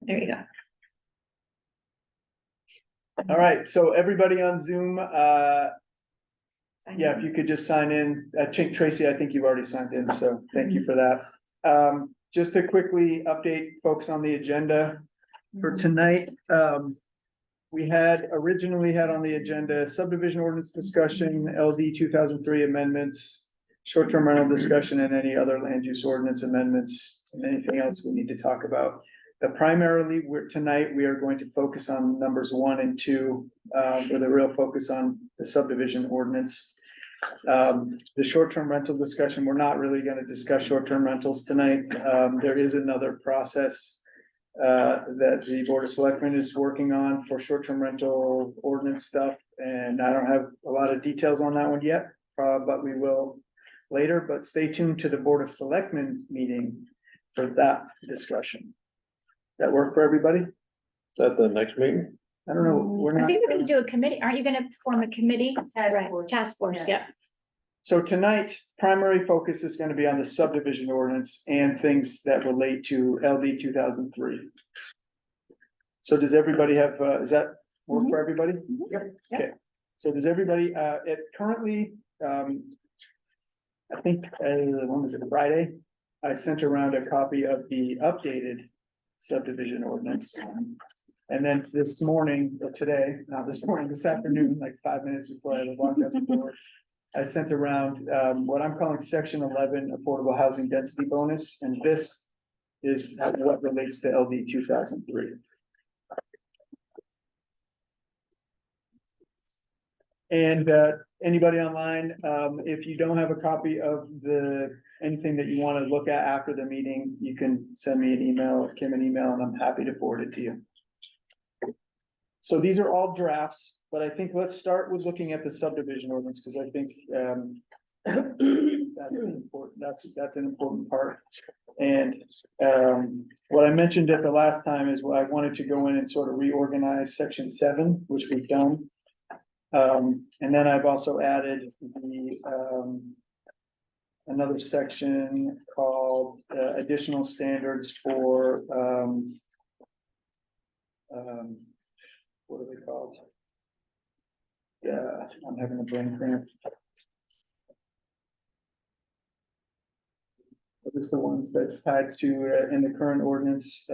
There you go. All right, so everybody on Zoom, yeah, if you could just sign in, Tracy, I think you've already signed in, so thank you for that. Just to quickly update folks on the agenda for tonight, we had originally had on the agenda subdivision ordinance discussion, LD 2003 amendments, short-term rental discussion, and any other land use ordinance amendments, and anything else we need to talk about. But primarily, tonight we are going to focus on numbers 1 and 2, with a real focus on the subdivision ordinance. The short-term rental discussion, we're not really going to discuss short-term rentals tonight. There is another process that the Board of Selectmen is working on for short-term rental ordinance stuff, and I don't have a lot of details on that one yet, but we will later. But stay tuned to the Board of Selectmen meeting for that discussion. That work for everybody? Is that the next meeting? I don't know, we're I not. think we're gonna do a committee. Aren't you gonna form a committee? Right, task force, yeah. So tonight, primary focus is gonna be on the subdivision ordinance and things that relate to LD 2003. So does everybody have, is that work for everybody? Yep. Okay, so does everybody, it currently, I think, when was it, Friday? I sent around a copy of the updated subdivision ordinance. And then this morning, or today, not this morning, this afternoon, like 5 minutes before I walked out the door, I sent around what I'm calling section 11 affordable housing density bonus, and this is what relates to LD 2003. And anybody online, if you don't have a copy of anything that you want to look at after the meeting, you can send me an email, Kim an email, and I'm happy to forward it to you. So these are all drafts, but I think let's start with looking at the subdivision ordinance, because I think that's an important part. And what I mentioned at the last time is what I wanted to go in and sort of reorganize section 7, which we've done. And then I've also added another section called additional standards for what are they called? Yeah, I'm having a brain cramp. What is the one that's tied to in the current ordinance?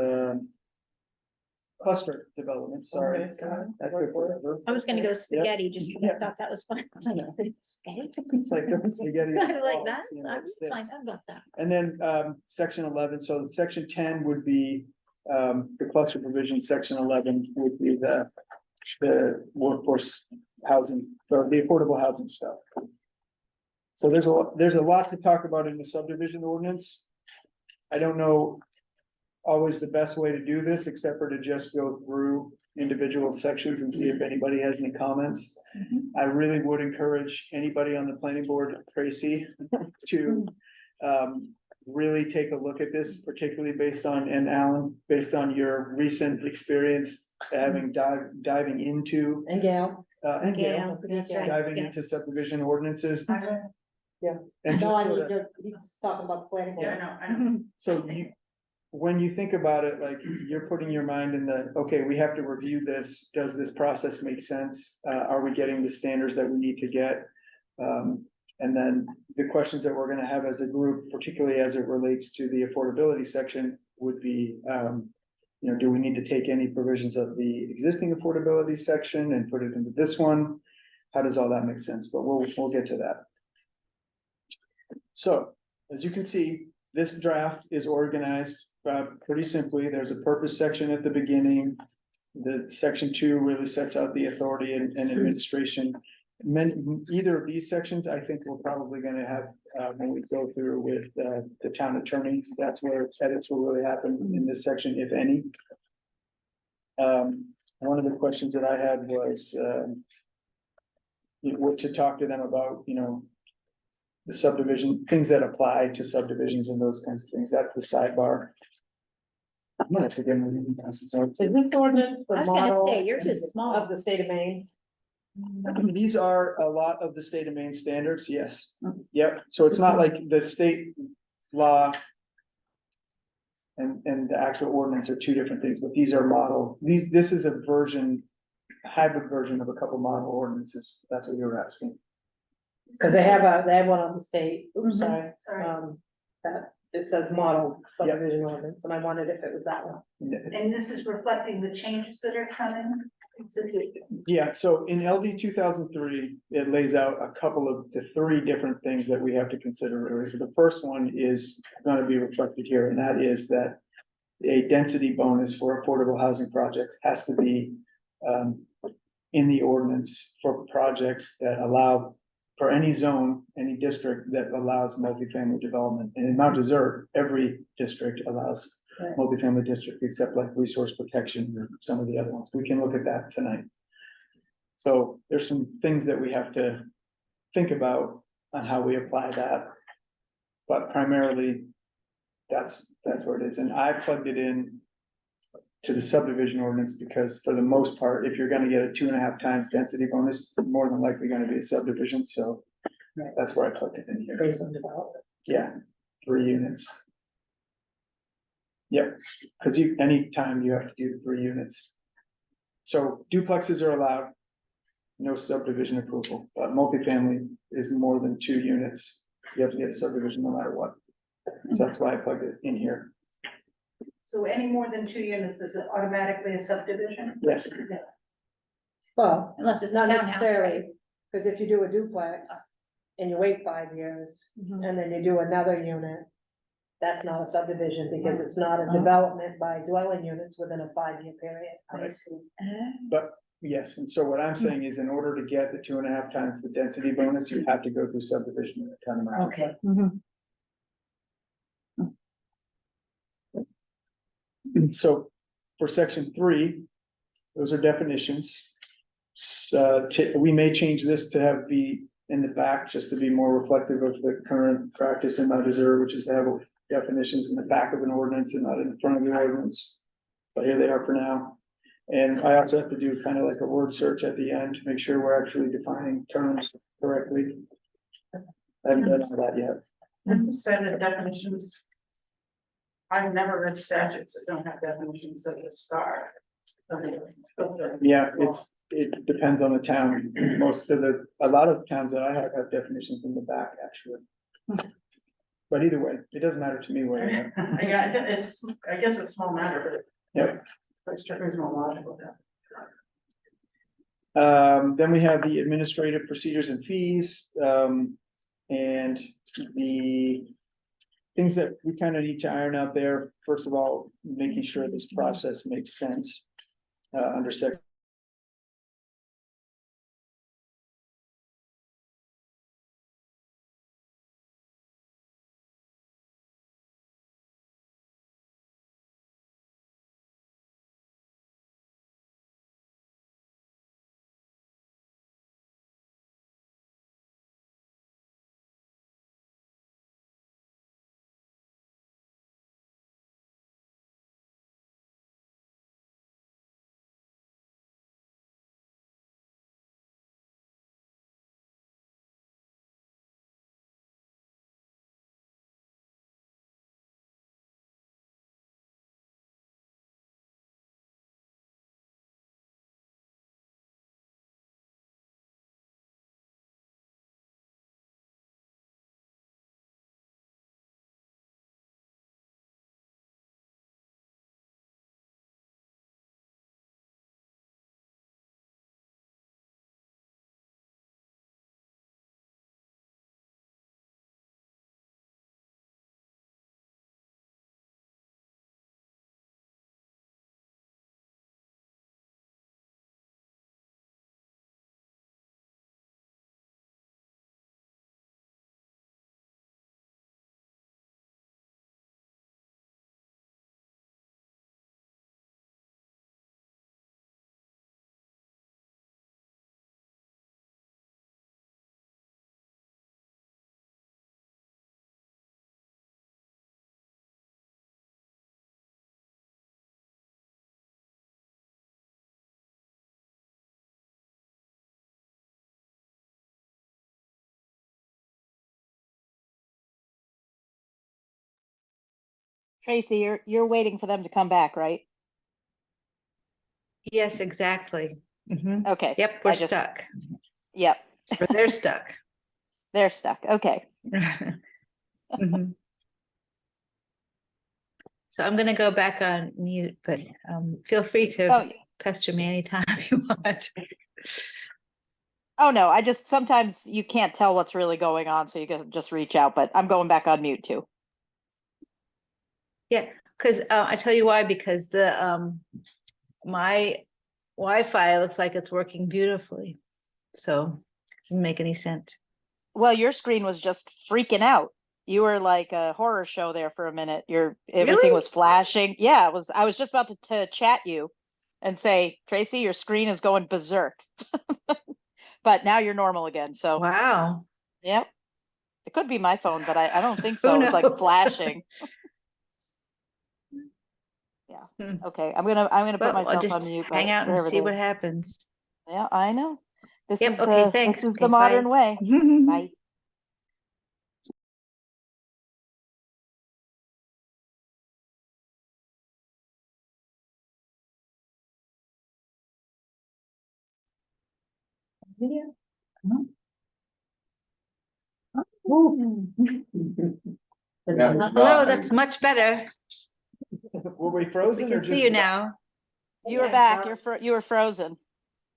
Cluster development, sorry. That took forever. I was gonna go spaghetti just because I thought that was fun. It's like, spaghetti? It's like spaghetti. I was like that. You know, I was fine about that. And then section 11, so section 10 would be the cluster provision, section 11 would be the workforce housing or the affordable housing stuff. So there's a lot to talk about in the subdivision ordinance. I don't know always the best way to do this, except for to just go through individual sections and see if anybody has any comments. I really would encourage anybody on the planning board, Tracy, to really take a look at this, particularly based on, and Alan, based on your recent experience having diving into. And Gail. And Gail, that's right, diving yeah. into subdivision ordinances. Yeah. And No, just I sort need of, to, he's talking about the planning board. I know. so when you think about it, like you're putting your mind in okay, we have to review this. Does this process make sense? Are we getting the standards that we need to get? And then the questions that we're gonna have as a group, particularly as it relates to the affordability section, would be, you know, do we need to take any provisions of the existing affordability section and put it into this one? How does all that make sense? But we'll get to that. So, as you can see, this draft is organized pretty simply. There's a purpose section at the beginning. The section 2 really sets out the authority and administration. Either of these sections, I think we're probably going to have when we go through with the town attorney. That's where edits will really happen in this section, if any. One of the questions that I had was what to talk to them about, you know, the subdivision, things that apply to subdivisions and those kinds of things. That's the sidebar. I'm gonna forget my reading glasses. Is this ordinance I the was gonna model say, yours is small. of the state of Maine? These are a lot of the state of Maine standards, yes. Yep, so it's not like the state law and the actual ordinance are two different things, but these are model, this is a version, hybrid version of a couple model ordinances, that's what you're asking. Cause they have one on the state, oops, sorry, that it says model subdivision ordinance, and I wondered if it was that one. And this is reflecting the changes that are coming. Yeah, so in LD 2003, it lays out a couple of the three different things that we have to consider. So the first one is going to be reflected here, and that is that a density bonus for affordable housing projects has to be in the ordinance for projects that allow, for any zone, any district that allows multifamily development. And in Mount Desert, every district allows Right. multifamily district, except like resource protection or some of the other ones. We can look at that tonight. So there's some things that we have to think about on how we apply that. But primarily, that's where it is. And I plugged it in to the subdivision ordinance because for the most part, if you're gonna get a 2.5 times density bonus, it's more than likely gonna be a subdivision, so Right. that's where I plugged it in here. Based on development. Yeah, 3 units. Yep, because anytime you have to do 3 units. So duplexes are allowed, no subdivision approval, but multifamily is more than 2 units. You have to get a subdivision no matter what. So that's why I plugged it in here. So any more than 2 units, is it automatically a subdivision? Yes, Well, Unless it's not townhouse, necessarily, right? cause if you do a duplex and you wait 5 years, and then you do another unit, that's not a subdivision because it's not a development by dwelling units within a 5-year period. I see. but yes, and so what I'm saying is in order to get the 2.5 times the density bonus, you have to go through subdivision at a time around. Okay. So for section 3, those are definitions. We may change this to have be in the back, just to be more reflective of the current practice in Mount Desert, which is to have definitions in the back of an ordinance and not in the front of the ordinance. But here they are for now. And I also have to do kind of like a word search at the end to make sure we're actually defining terms correctly. I haven't done all that yet. Set of definitions. I've never read statutes that don't have definitions at the start. Yeah, it depends on the town. A lot of the towns that I have definitions in the back, actually. But either way, it doesn't matter to me where. Yeah, I guess it's a small matter, Yep. but it's more logical. Then we have the administrative procedures and fees, and the things that we kind of need to iron out there. First of all, making sure this process makes sense, under section Tracy, you're waiting for them to come back, right? Yes, exactly. Mhm. Okay. Yep, we're I just- stuck. Yep, Or they're stuck. they're stuck. Okay. Mhm. So I'm gonna go back on mute, but feel free to Oh, pester me anytime you want. oh no, I just, sometimes you can't tell what's really going on, so you can just reach out, but I'm going back on mute too. Yeah, because I tell you why, because the my Wi-Fi looks like it's working beautifully. So doesn't make any sense. Well, your screen was just freaking out. You were like a horror show there for a minute. Everything Really? was flashing. Yeah, it was. I was just about to chat you and say, Tracy, your screen is going berserk. But now you're normal again. So, Wow. yep. It could be my phone, but I don't think Who so. It was like knows? flashing. Yeah. Hmm. Okay. I'm gonna put Well, I'll myself on just mute, hang but out and wherever see they. what happens. Yeah, I know. This Yep, is okay, the thanks. this is Okay, the modern bye. way. Bye. Hello, that's much better. Were we We frozen or can just? see you now. You were back. You were frozen.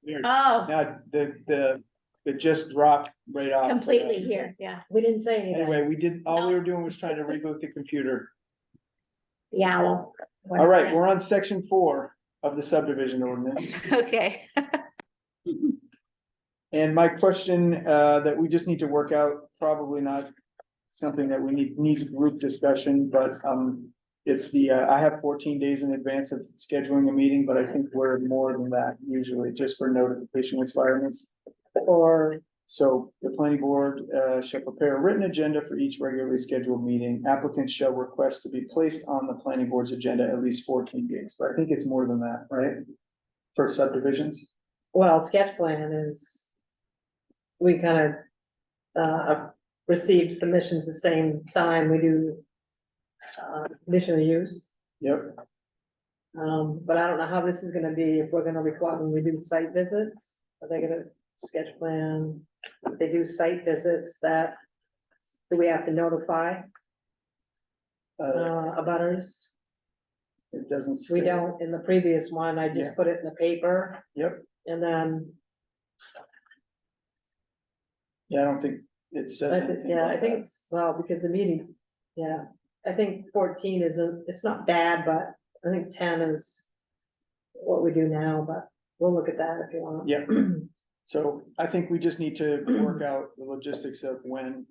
Weird. Oh, Now, it just dropped right off. completely Yes. here, yeah. We didn't say anything. Anyway, all we were doing was trying to reboot the computer. Yeah, well. All right, we're on section 4 of the subdivision ordinance. Okay. And my question, that we just need to work out, probably not something that we needs group discussion, but, it's I have 14 days in advance of scheduling a meeting, but I think we're more than that usually, just for notification requirements. So the planning board, shall prepare a written agenda for each regularly scheduled meeting. Applicants shall request to be placed on the planning board's agenda at least 14 days, but I think it's more than that, right? For subdivisions. Well, sketch plan is, we kind of, receive submissions the same time we do, conditional use. Yep. But I don't know how this is gonna be, if we're gonna require, when we do site visits, are they gonna sketch plan? If they do site visits, do we have to notify, abutters? It doesn't We say. don't, in the previous one, I just Yeah. put it in the paper, Yep. and then, Yeah, I don't think it says anything. yeah, about I think that. it's, well, because the meeting, yeah, I think 14 it's not bad, but I think 10 is what we do now, but we'll look at that if you want. Yeah. So I think we just need to work out the logistics of when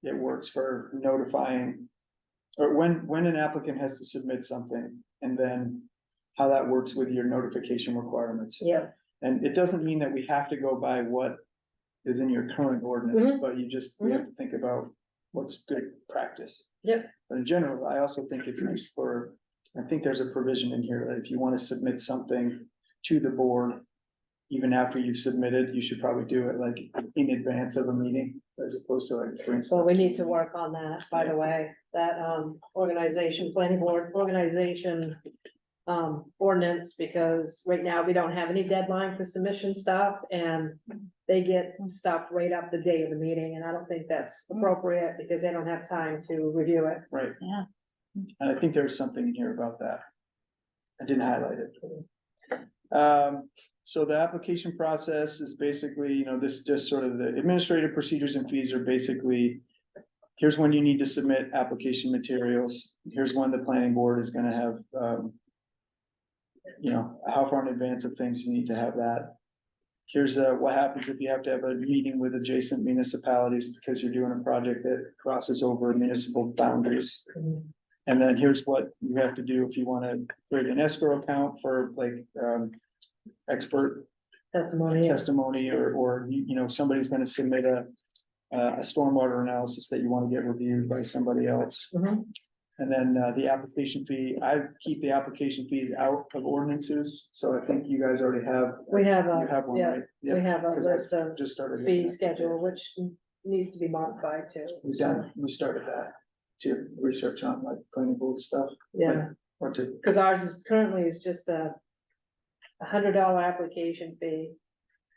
it works for notifying. Or when an applicant has to submit something, and then how that works with your notification requirements. Yeah, And it doesn't mean that we have to go by what is in your current ordinance, Mhm. but we have to think about what's good practice. Yep. But in general, I also think it's nice I think there's a provision in here that if you want to submit something to the board, even after you've submitted, you should probably do it like in advance of a meeting, as opposed to like. bring so we stuff need to work on that, by the way, that, organization, planning board organization, ordinance, because right now we don't have any deadline for submission stuff, and they get stuff right up the day of the meeting, and I don't think that's appropriate, because they don't have time to review it. Right. Yeah. And I think there's something in here about that. I didn't highlight it. So the application process is basically, this just sort of the administrative procedures and fees are basically. Here's when you need to submit application materials. Here's when the planning board is gonna have, how far in advance of things you need to have that. Here's what happens if you have to have a meeting with adjacent municipalities because you're doing a project that crosses over municipal boundaries. And then here's what you have to do if you wanna create an escrow account for like, expert Testimony. testimony, or, somebody's gonna submit a stormwater analysis that you wanna get reviewed by somebody else. Mhm. And then, the application fee, I keep the application fees out of ordinances, so I think you guys already have, We have you have one, yeah, right? we Yeah, have a 'cause I list of just started. fee schedule, which needs to be modified too. We started that. to research on like planning board stuff? Yeah, Or to, because ours is currently is just a $100 application fee.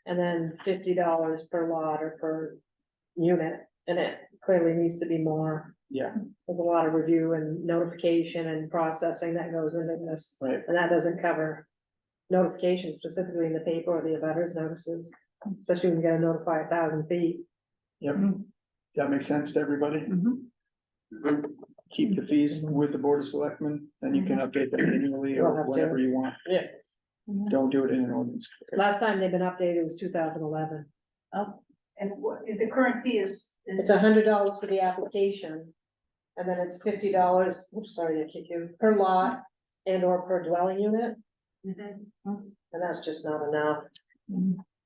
And then $50 per lot or per unit, and it clearly needs to be more. yeah, There's a lot of review and notification and processing that goes into this, right, and that doesn't cover notification specifically in the paper or the abutters notices, especially when you gotta notify 1,000 feet. yep. Does that make sense to everybody? Mhm. Keep the fees with the board of selectmen, then you can update them annually We'll or have to. whenever you want. Yeah. Don't do it in an ordinance. Okay. Last time they've been updated was 2011. Oh, and what, the current fee is, It's $100 for the application, and then it's $50, oops, sorry to kick you, per lot and or per dwelling unit, Mhm. and that's just not enough.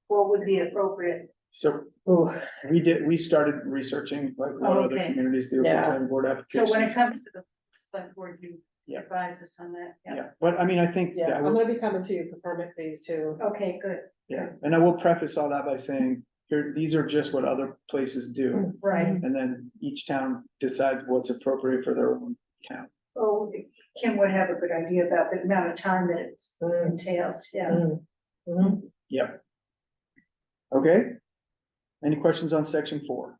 What would be appropriate? So Ooh, we started researching like what other Okay. communities do for Yeah. planning board So applications. when it comes to the select board, you Yeah. advise us on that, yeah, Yeah, but I mean, I think, yeah, yeah, I'm we'll- gonna be coming to you for permit fees too. okay, good, yeah, and I will preface all that by saying, here, these are just what other places do. right. And then each town decides what's appropriate for their own town. Oh, Kim would have a good idea about the amount of time that it entails, yeah. Mhm. Yep. Okay. Any questions on section 4?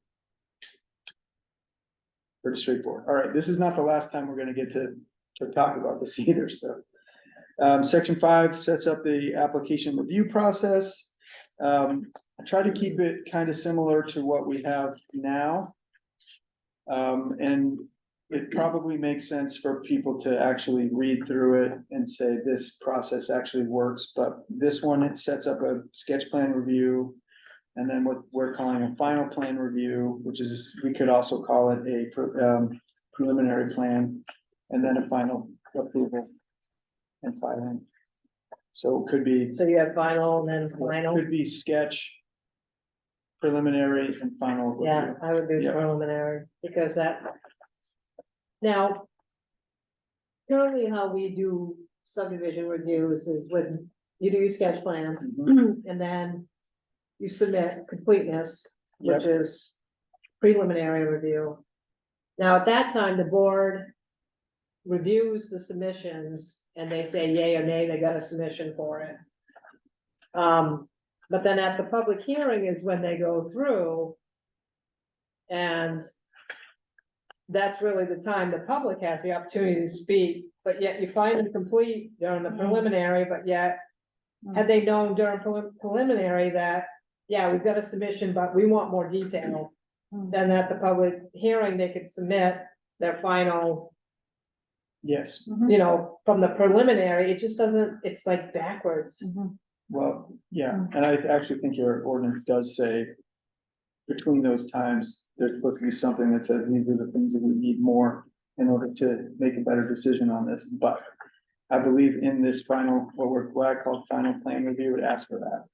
Pretty straightforward. All right, this is not the last time we're gonna get to talk about this either, so. Section 5 sets up the application review process. I try to keep it kind of similar to what we have now. And it probably makes sense for people to actually read through it and say this process actually works, but this one, it sets up a sketch plan review. And then what we're calling a final plan review, which is, we could also call it a preliminary plan, and then a final approval and filing. So it could be, So you have final and then final, could be sketch, preliminary and final. yeah, review. I would do Yeah. preliminary, because that. Now. Currently, how we do subdivision reviews is when you do your sketch plan, Mhm. and then. You submit completeness, which is preliminary review. Now, at that time, the board. Reviews the submissions and they say yay or nay, they got a submission for it. But then at the public hearing is when they go through. And. That's really the time the public has the opportunity to speak, but yet you find them complete during the preliminary, but yet. Had they known during preliminary that, yeah, we've got a submission, but we want more detail. Then at the public hearing, they could submit their final, Yes, you know, from the preliminary, it just doesn't, it's like backwards. well, yeah, and I actually think your ordinance does say. Between those times, there's supposed to be something that says these are the things that we need more in order to make a better decision on this, but. I believe in this final, what I call final plan review, it asks for that,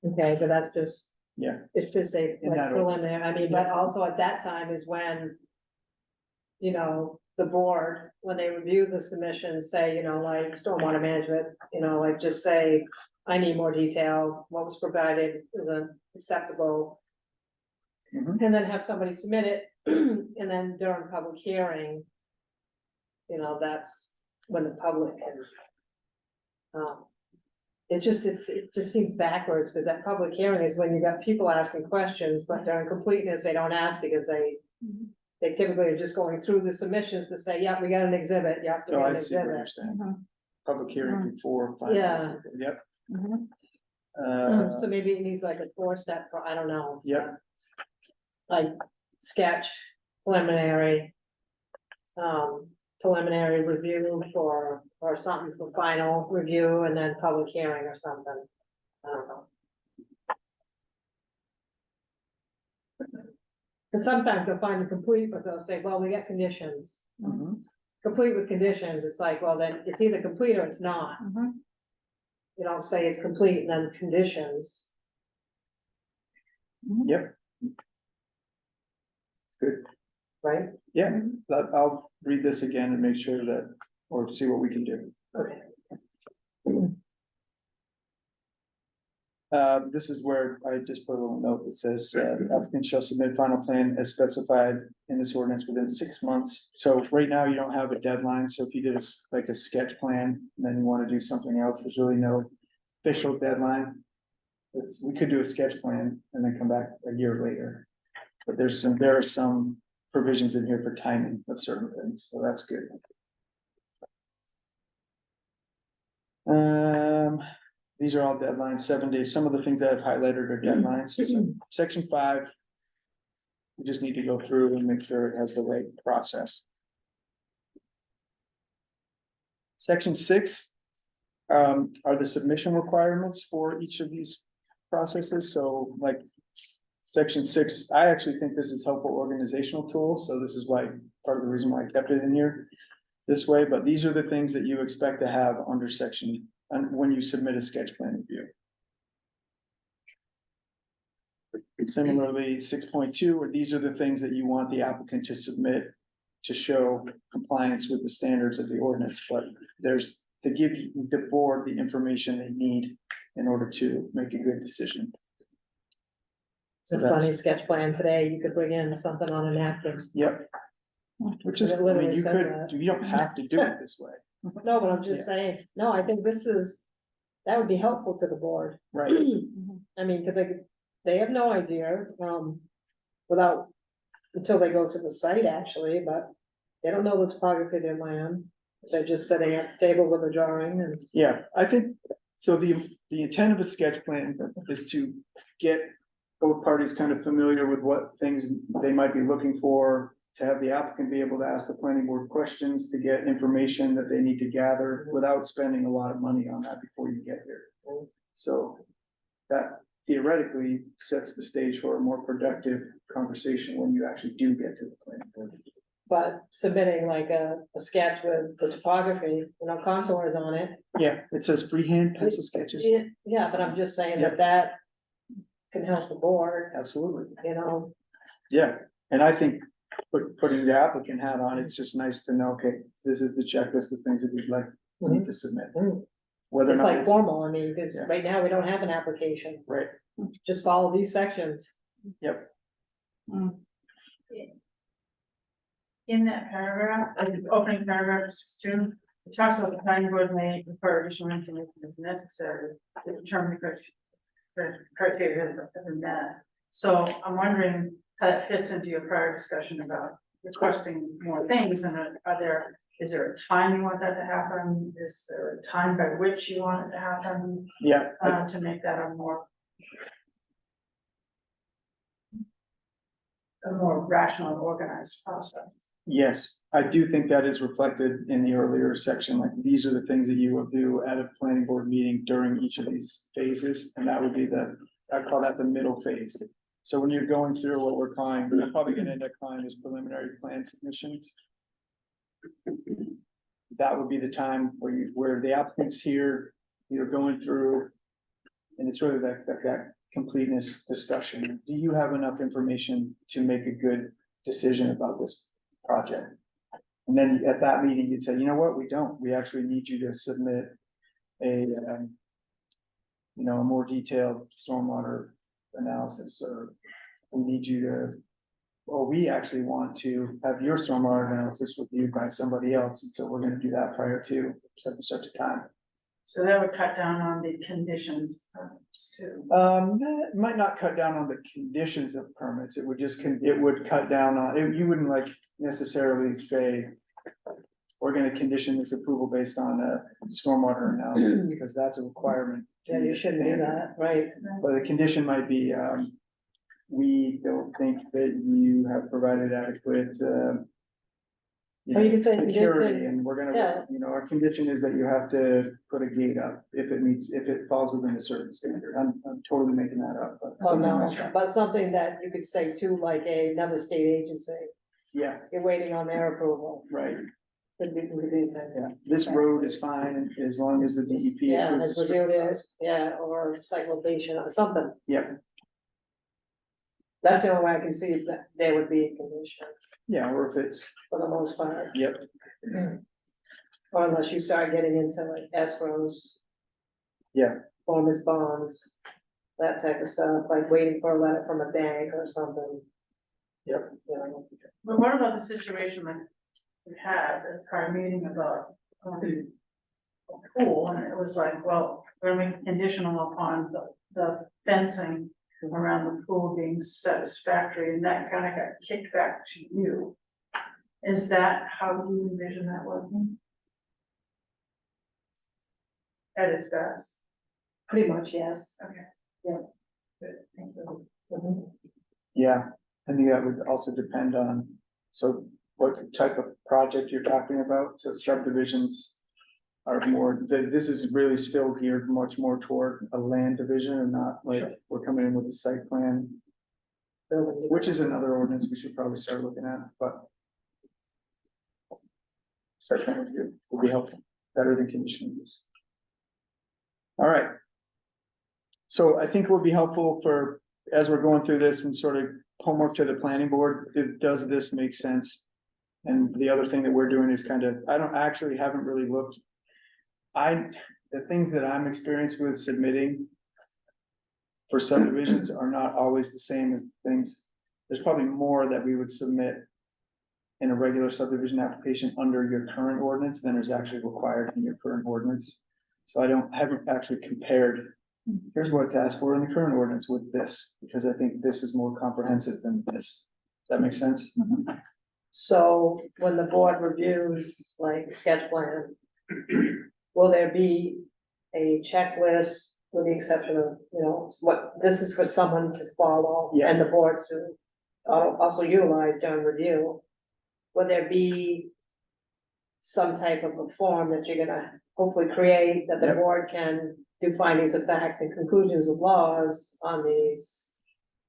Okay, but that's just, yeah. it's just a In like that order. preliminary, I mean, but also at that time is when. You know, the board, when they review the submissions, say, you know, like stormwater management, you know, like just say. I need more detail, what was provided isn't acceptable. Mhm. And then have somebody submit it, and then during public hearing. You know, that's when the public can. It just seems backwards, because that public hearing is when you got people asking questions, but during completeness, they don't ask because they. They typically are just going through the submissions to say, yeah, we got an exhibit, yeah, we Oh, got I an see what you're exhibit. saying, public hearing before. final Yeah. approval. Yep. Mhm. So maybe it needs like a 4-step, I don't know. Yep. Like sketch, preliminary. Preliminary review or something for final review and then public hearing or something. I don't know. And sometimes they'll find it complete, but they'll say, well, we got conditions. Mhm. Complete with conditions, it's like, well, then it's either complete or it's not. Mhm. You don't say it's complete and then conditions. Yep. Good, Right? yeah, I'll read this again and make sure that, or see what we can do. Okay. This is where I just put a little note that says, applicant shall submit final plan as specified in this ordinance within 6 months. So right now you don't have a deadline, so if you did like a sketch plan, and then you wanna do something else, there's really no official deadline. We could do a sketch plan and then come back a year later. But there are some provisions in here for timing of certain things, so that's good. These are all deadlines, 7 days. Some of the things that I've highlighted are deadlines. So Section 5. We just need to go through and make sure it has the right process. Section 6 are the submission requirements for each of these processes. So like Section 6, I actually think this is helpful organizational tool. So this is why, part of the reason why I kept it in here this way, but these are the things that you expect to have under section, and when you submit a sketch plan review. Similarly, 6.2, or these are the things that you want the applicant to submit to show compliance with the standards of the ordinance, but there's to give the board the information they need in order to make a good decision. So This funny sketch plan today, you could bring in something on a napkin. Yep. Which is, It I mean, literally you says could, that. you don't have to do it this way, No, but I'm just Yeah. saying, no, I think that would be helpful to the board. right? I mean, cause they have no idea, until they go to the site actually, but they don't know the topography of their land. They're just sitting at the table with a drawing and. Yeah, I think, so the intent of a sketch plan is to get both parties kind of familiar with what things they might be looking for, to have the applicant be able to ask the planning board questions, to get information that they need to gather without spending a lot of money on that before you get here. So that theoretically sets the stage for a more productive conversation when you actually do get to the planning board. But submitting like a sketch with the topography, contours on it. Yeah, it says freehand pencil sketches. Yeah, but I'm just saying Yeah. that can help the board, Absolutely. Yeah, and I think putting the applicant hat on, it's just nice to know, okay, this is the checklist of things that we'd like, need to submit. Whether or It's not like it's formal, I mean, because Yeah. right now we don't have an application, right, just follow these sections. yep, In that paragraph, the opening paragraph, 6.2, it talks about the planning board may require additional information as necessary to determine the criteria that are met. So I'm wondering how that fits into your prior discussion about requesting more things, and is there a time you want that to happen? Is there a time by which you want it to happen, yeah, to make that a more rational and organized process? yes, I do think that is reflected in the earlier section, like, these are the things that you will do at a planning board meeting during each of these phases, and that would be I call that the middle phase. So when you're going through what we're calling, I'm probably gonna end up calling as preliminary plan submissions. That would be the time where the applicant's here, you're going through, and it's really that completeness discussion. Do you have enough information to make a good decision about this project? And then at that meeting, you'd say, you know what, we don't, we actually need you to submit a more detailed stormwater analysis, or we need you to, well, we actually want to have your stormwater analysis reviewed by somebody else, and so we're gonna do that prior to such a time. So that would cut down on the conditions too. That might not cut down on the conditions of permits, it would just, it would cut down on, you wouldn't like necessarily say, we're gonna condition this approval based on a stormwater analysis, because that's a requirement. to Yeah, you meet shouldn't do standard. that, right? But the condition might be, we don't think that you have provided adequate, Or you can say condition- security, and we're gonna, Yeah. our condition is that you have to put a gate up if it falls within a certain standard. I'm totally making that up, but. Well, something no, like that. but something that you could say too, like another state agency, Yeah, you're waiting on their approval. right, Could be reviewed then. yeah, this road is fine as long as the DEP. Yeah, approves as the reviewed street. is, yeah, or site location or something. Yep, That's the only way I can see that there would be a condition yeah, or if it's, for the most part. yep, Or unless you start getting into like escrows. Yeah. Bonus bonds. that type of stuff, like waiting for a letter from a bank or something. Yep. You know, But what about the situation that we had at a prior meeting about, a pool, and it was like, well, we're gonna make it conditional upon the fencing around the pool being satisfactory, and that kind of got kicked back to you. Is that how you envision that working? At its best? pretty much, yes. Okay. Yeah. Good, thank you. Mhm. Yeah, I think that would also depend on, so what type of project you're talking about, so subdivisions. Are more, this is really still geared much more toward a land division and not like, Sure. we're coming in with a site plan. Building. Which is another ordinance we should probably start looking at, but. Site plan review will be helpful, better than conditional use. All right. So I think will be helpful for, as we're going through this and sort of homework to the planning board, does this make sense? And the other thing that we're doing is kind of, haven't really looked. The things that I'm experienced with submitting. For subdivisions are not always the same as things, there's probably more that we would submit. In a regular subdivision application under your current ordinance than is actually required in your current ordinance. So haven't actually compared. Here's what's asked for in the current ordinance with this, because I think this is more comprehensive than this. Does that make sense? So when the board reviews like sketch plan, will there be a checklist with the exception of, you know, what, this is for someone to follow Yeah. and the board to also utilize during review? Will there be some type of a form that you're gonna hopefully create that the Yep. board can do findings of facts and conclusions of laws on these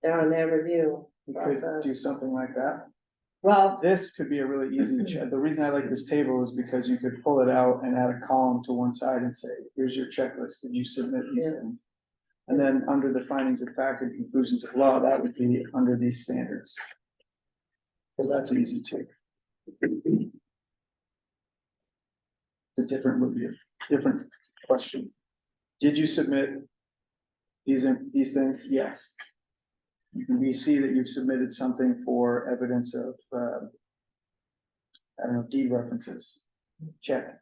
during their review We could do process? something like that. Well, This could be a really easy, the reason I like this table is because you could pull it out and add a column to one side and say, here's your checklist, did you submit these Yeah. things? And then under the findings of fact and conclusions of law, that would be under these standards. So that's easy too. It's a different review, different question. Did you submit these things? Yes. We see that you've submitted something for evidence of, I don't know, deed references. Check.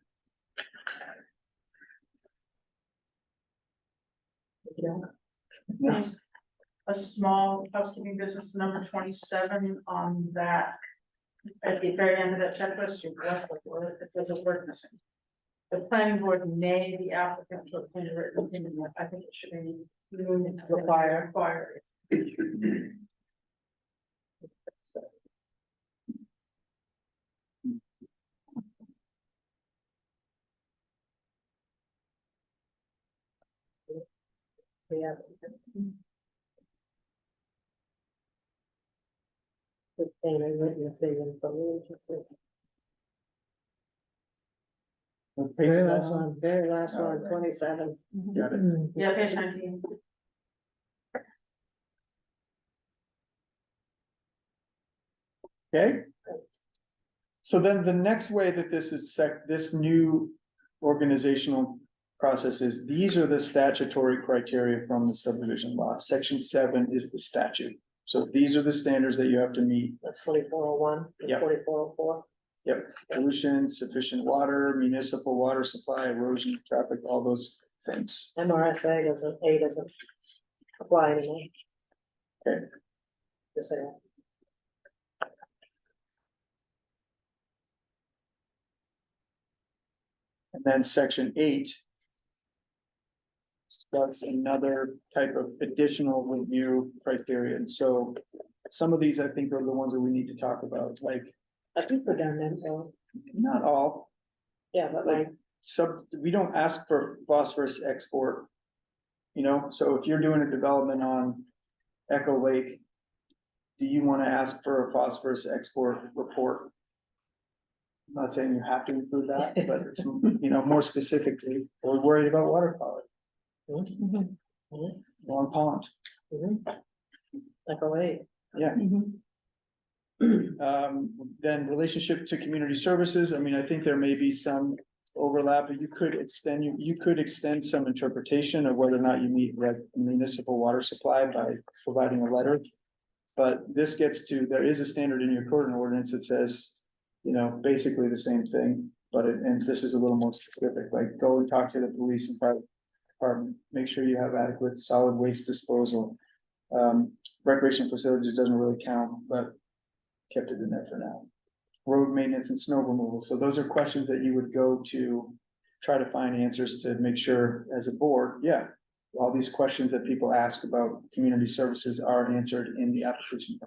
you know, Yes. A small housekeeping business, number 27 on that. At the very end of that checklist, you left the word, if there's a word missing. The planning board may the applicant to obtain a written opinion, I think it should be. Require. yeah. Good thing I written opinion from you, interesting. What page Very is that last on? one, very last Oh, one, right. 27. Got it. Yeah, page 19. Okay. So then the next way that this is this new organizational process is, these are the statutory criteria from the subdivision law. Section 7 is the statute. So these are the standards that you have to meet. That's 4401, Yep. 4404. Yep, pollution, sufficient water, municipal water supply, erosion, traffic, all those things. MRSA doesn't apply anymore. Okay. Just saying. And then section 8 starts another type of additional review criteria. And so some of these I think are the ones that we need to talk about, like I think we're done then, so, not all, yeah, but like, we don't ask for phosphorus export. You know, so if you're doing a development on Echo Lake, do you want to ask for a phosphorus export report? I'm not saying you have to include that, but it's, you know, more specifically, we're worried about water quality. Long pond, like, oh, wait. yeah. Then relationship to community services, I mean, I think there may be some overlap, but you could extend some interpretation of whether or not you meet municipal water supply by providing a letter. But this gets to, there is a standard in your code and ordinance that says, you know, basically the same thing, but and this is a little more specific, like go and talk to the police and fire department, make sure you have adequate solid waste disposal. Recreation facilities doesn't really count, but kept it in there for now. Road maintenance and snow removal, so those are questions that you would go to try to find answers to make sure as a board, yeah. All these questions that people ask about community services are answered in the application.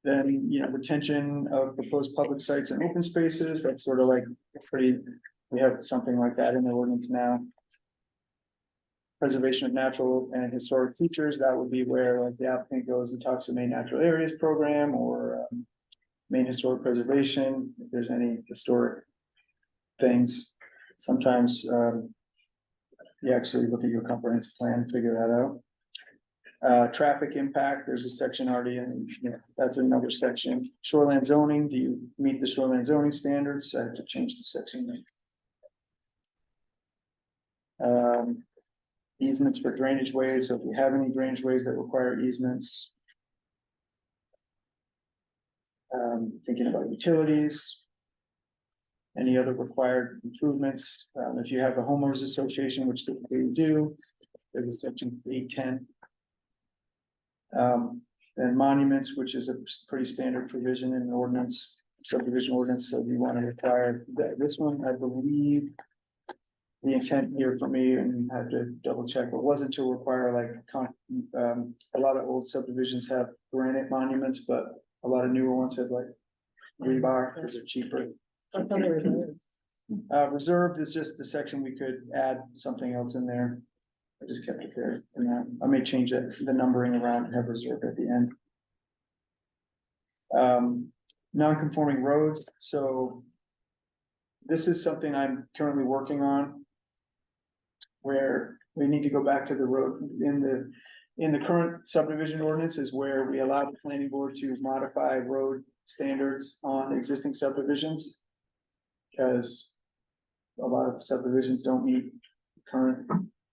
Then, you know, retention of proposed public sites and open spaces, that's sort of like pretty, we have something like that in the ordinance now. Preservation of natural and historic features, that would be where like the applicant goes and talks to Maine Natural Areas Program or Maine Historic Preservation, if there's any historic things. Sometimes you actually look at your comprehensive plan, and figure that out. Traffic impact, there's a section already, and you know, that's another section. Shoreland zoning, do you meet the shoreland zoning standards? I have to change the section. Easements for drainage ways, so if you have any drainage ways that require easements. Thinking about utilities. Any other required improvements, if you have a homeowners association, which typically you do, there's a section 810. And monuments, which is a pretty standard provision in an ordinance, subdivision ordinance, so you want to require that. This one, I believe. The intent here for me, and I had to double check, but wasn't to require like, a lot of old subdivisions have granite monuments, but a lot of newer ones have like rebar, because they're cheaper. Reserved is just the section we could add something else in there. I just kept it there, and I may change it, the numbering around and have reserved at the end. Non-conforming roads, so this is something I'm currently working on, where we need to go back to the road in the current subdivision ordinance is where we allow the planning board to modify road standards on existing subdivisions. Because a lot of subdivisions don't meet current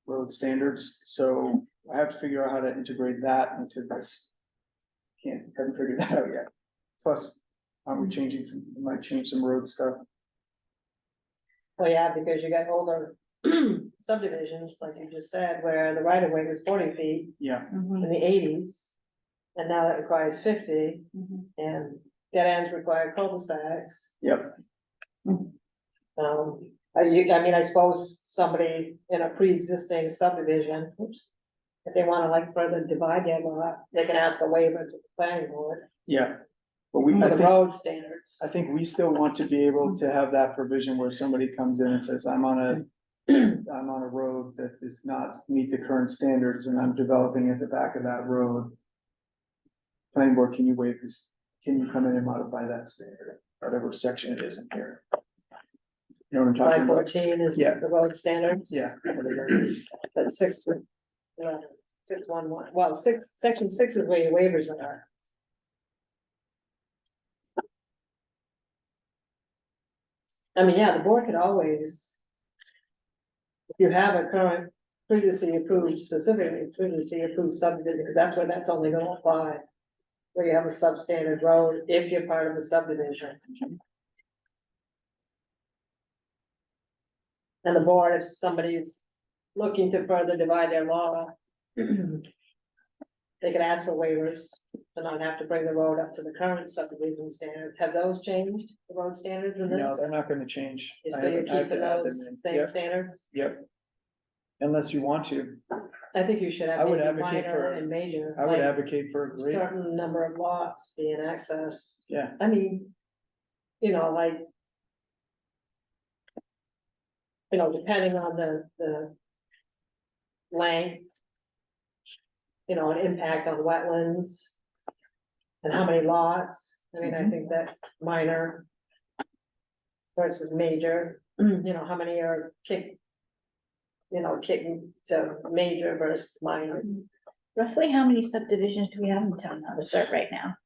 road standards, so I have to figure out how to integrate that into this. Haven't figured that out yet. Plus, we might change some road stuff. Well, yeah, because you got older subdivisions, like you just said, where the right of way was 40 feet Yeah, in the 80s. And now that requires 50, and dead ends require cul-de-sacs. yep, I mean, I suppose somebody in a pre-existing subdivision, if they wanna like further divide their lot, they can ask a waiver to the planning board yeah. But we, for I the think, road standards. I think we still want to be able to have that provision where somebody comes in and says, I'm on a road that does not meet the current standards and I'm developing at the back of that road. Planning board, can you waive this? Can you come in and modify that standard, whatever section it is in here? You know what I'm talking about? 514 is Yeah. the road standards. Yeah. whatever it is. But 611, well, section 6 is where your waivers are. I mean, yeah, the board could always. If you have a current previously approved, specifically previously approved subdivision, because that's where that's only gonna apply. Where you have a substandard road, if you're part of the subdivision. And the board, if somebody's looking to further divide their law. They can ask for waivers to not have to bring the road up to the current subdivision standards. Have those changed, the road standards in No, this? they're not gonna change. You're I still have- I have keeping to add them those in. same Yep, standards? yep. Unless you want to, I think you should I have would maybe advocate minor for- and major. I would like advocate for a a great, certain number of lots being accessed. yeah, I mean, you know, like. You know, depending on the length. You know, an impact on wetlands. And how many lots, I mean, I think that minor. Versus major, you know, how many are kicking to major versus minor. Roughly how many subdivisions do we have in town on the cert right now?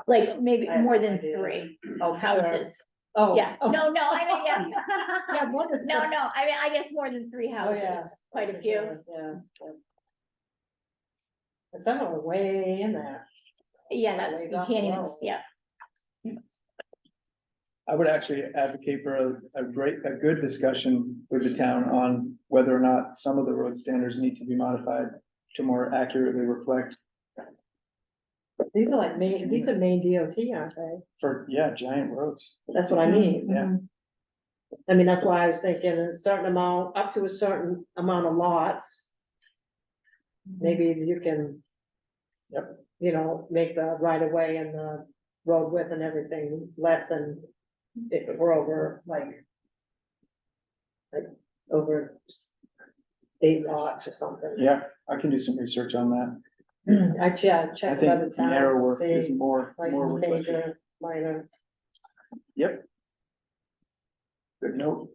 like maybe I have more no than idea. 3 Oh, for sure. houses. Oh. Yeah, oh, no, I mean, yeah. Yeah, more than. No, I mean, I guess more than 3 Oh, houses, yeah. quite a For few. sure, yeah. Yeah. And some are way in there. Yeah, that's, Ways you off can't the even, road. yeah. I would actually advocate for a good discussion with the town on whether or not some of the road standards need to be modified to more accurately reflect These are like Maine, these are Maine DOT, aren't they? for, yeah, giant roads. That's what I mean. Yeah. I mean, that's why I was thinking a certain amount, up to a certain amount of lots. Maybe you can. Yep. You know, make the right of way and the road width and everything less than if it were over like. Like over 8 lots or something. Yeah, I can do some research on that. Actually, I I checked with other think narrower towns, is see, more, like more reflective. major, minor. Yep. Good note.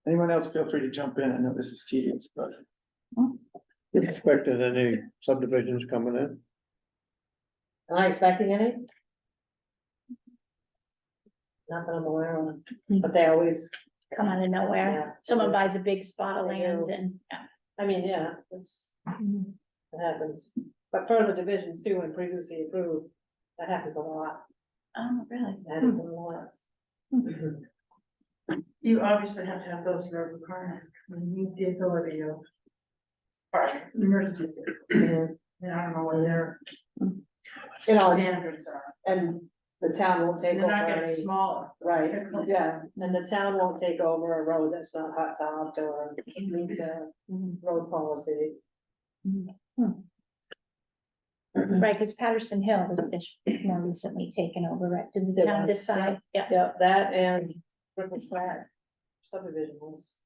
Anyone else, feel free to jump in. I know this is tedious, but Expecting any subdivisions coming in? Am I expecting any? Not that I'm aware of, but they always, Come out of yeah. nowhere. Someone buys a big spot of They land do. and, yeah. I mean, yeah, it happens. But further divisions too, and previously approved, that happens a lot. Oh, really? That happens a lot. You obviously have to have those road requirements, you need the ability of. Fire, emergency, Mhm. and I don't know what their You know, standards are, and the town won't take they're over not getting any, smaller. right, yeah, and the town won't take over a road that's not hot topped or meet the road policy. Right, because Patterson Hill was just more recently taken over, right? Did the It town was, decide? Yeah. Yeah, that and Ripple Flat subdivision was,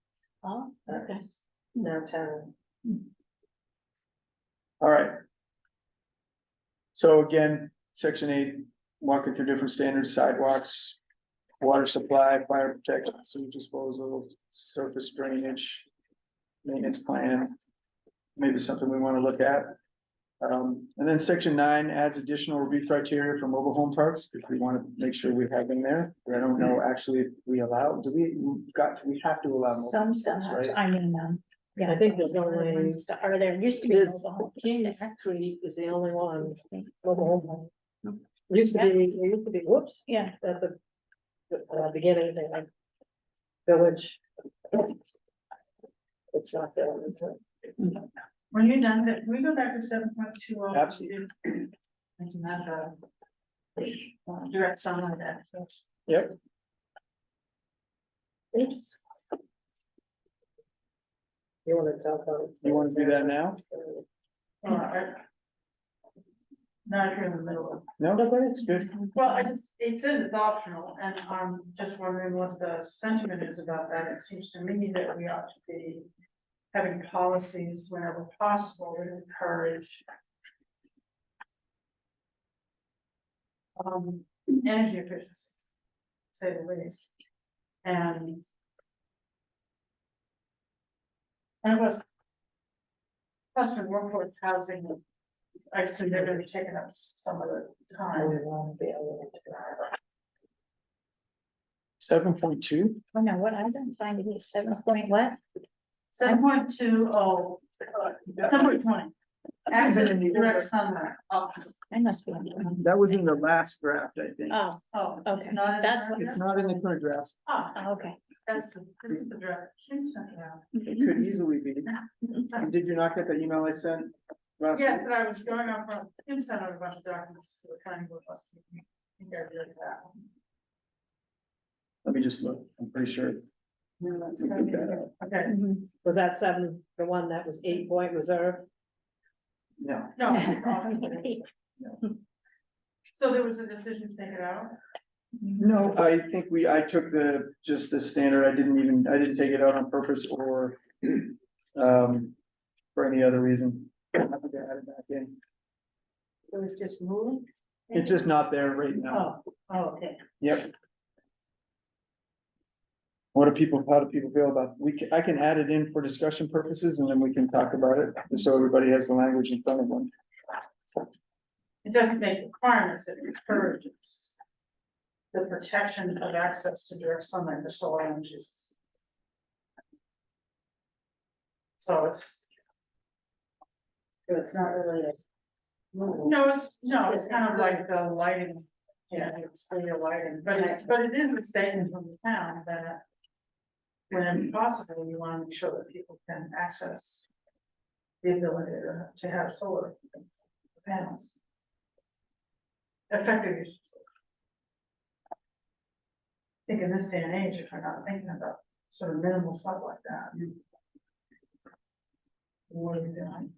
Oh, that okay. was now town. all right. So again, section 8, walking through different standards, sidewalks, water supply, fire protection, sewage disposal, surface drainage, maintenance plan. Maybe something we want to look at. And then section 9 adds additional review criteria for mobile home parks, which we want to make sure we have in there. I don't know, actually, if we allow, we have to allow. mobile Some homes, stuff, right? I mean, yeah. I think there's only, Or there used to be there's, mobile homes Kings there. Street is the only one. Mobile home. Used to be, there used to be, whoops, Yeah, at the beginning, they had village. It's not there. When you're done, can we go back to 7.20? Absolutely. I can have direct sunlight access. Yep. Oops. You wanna talk about it? You want to do that now? Not here in the middle. No, it's good. Well, it says it's optional, and I'm just wondering what the sentiment is about that. It seems to me that we ought to be having policies whenever possible that encourage energy efficiency, to say the least. And it was custom workforce housing, I assume they're gonna be taking up some of the time. 7.2, oh no, what, I don't find it here, 7 point what? 7.20, 7.20. Access to direct sunlight option. I must be. that was in the last draft, I think. Oh, Oh, Okay, it's not in that's there what- It's yet? not in the current draft. Oh, okay. this is the direct, Kim sent it out. It could easily be. Did you not get the email I sent last week? Yes, but I was going off from, Kim sent out a bunch of documents to the county board last week. I think I did that. Let me just look, I'm pretty sure. No, that's We took that out. okay, Mhm. Was that 7, the one that was 8-point reserve? No, no. So there was a decision to take it out? no, I think I took just the standard, I didn't take it out on purpose or, for any other reason. I think I added back in. It was just moved? It's just not there right now. Oh, okay. Yep. How do people feel about, I can add it in for discussion purposes and then we can talk about it, just so everybody has the language in front of them. it doesn't make requirements, it encourages the protection of access to direct sunlight for solar energy systems. So it's not really a. no, it's kind of like the lighting, yeah, it's the lighting, but it is a statement from the town that when possible, you want to make sure that people can access the ability to have solar panels. Effective use. I think in this day and age, if we're not thinking about sort of minimal stuff like that. What are you doing?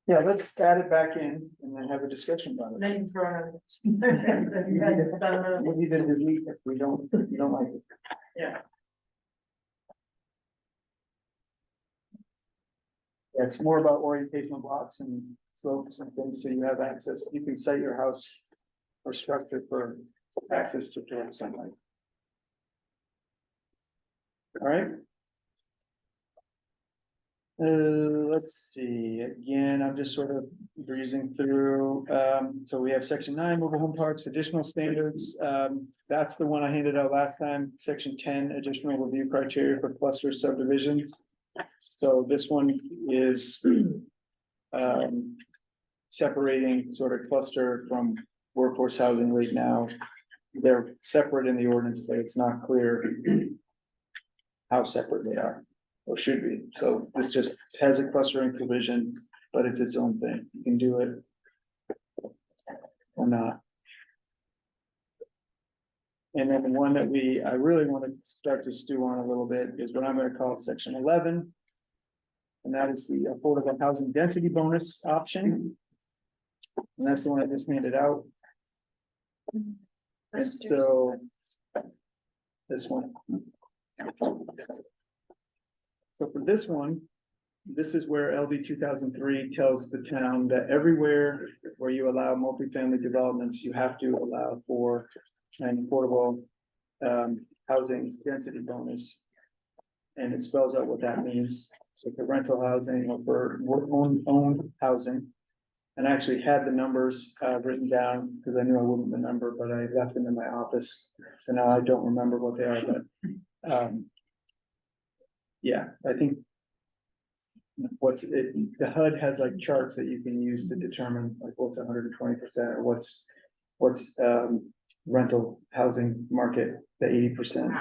Yeah, let's add it back in and then have a discussion about it. Then for. We'll either delete if we don't like it. Yeah. Yeah, it's more about orientational blocks and slopes and things, so you have access, you can site your house or structure for access to direct sunlight. All right. Let's see, again, I'm just sort of breezing through, so we have section 9, mobile home parks, additional standards, that's the one I handed out last time, section 10, additional review criteria for cluster subdivisions. So this one is, separating sort of cluster from workforce housing right now. They're separate in the ordinance, but it's not clear how separate they are. Or should be, so this just has a clustering provision, but it's its own thing, you can do it. Or not. And then the one that I really want to start to stew on a little bit is what I'm gonna call section 11. And that is the affordable housing density bonus option. And that's the one I just handed out. And so. This one. So for this one, this is where LD 2003 tells the town that everywhere where you allow multifamily developments, you have to allow for an affordable housing density bonus. And it spells out what that means. So for rental housing or for owned housing. And I actually had the numbers written down because I knew I wouldn't remember, but I left them in my office. So now I don't remember what they are, but yeah, I think the HUD has like charts that you can use to determine like what's 120% or what's rental housing market, the 80%.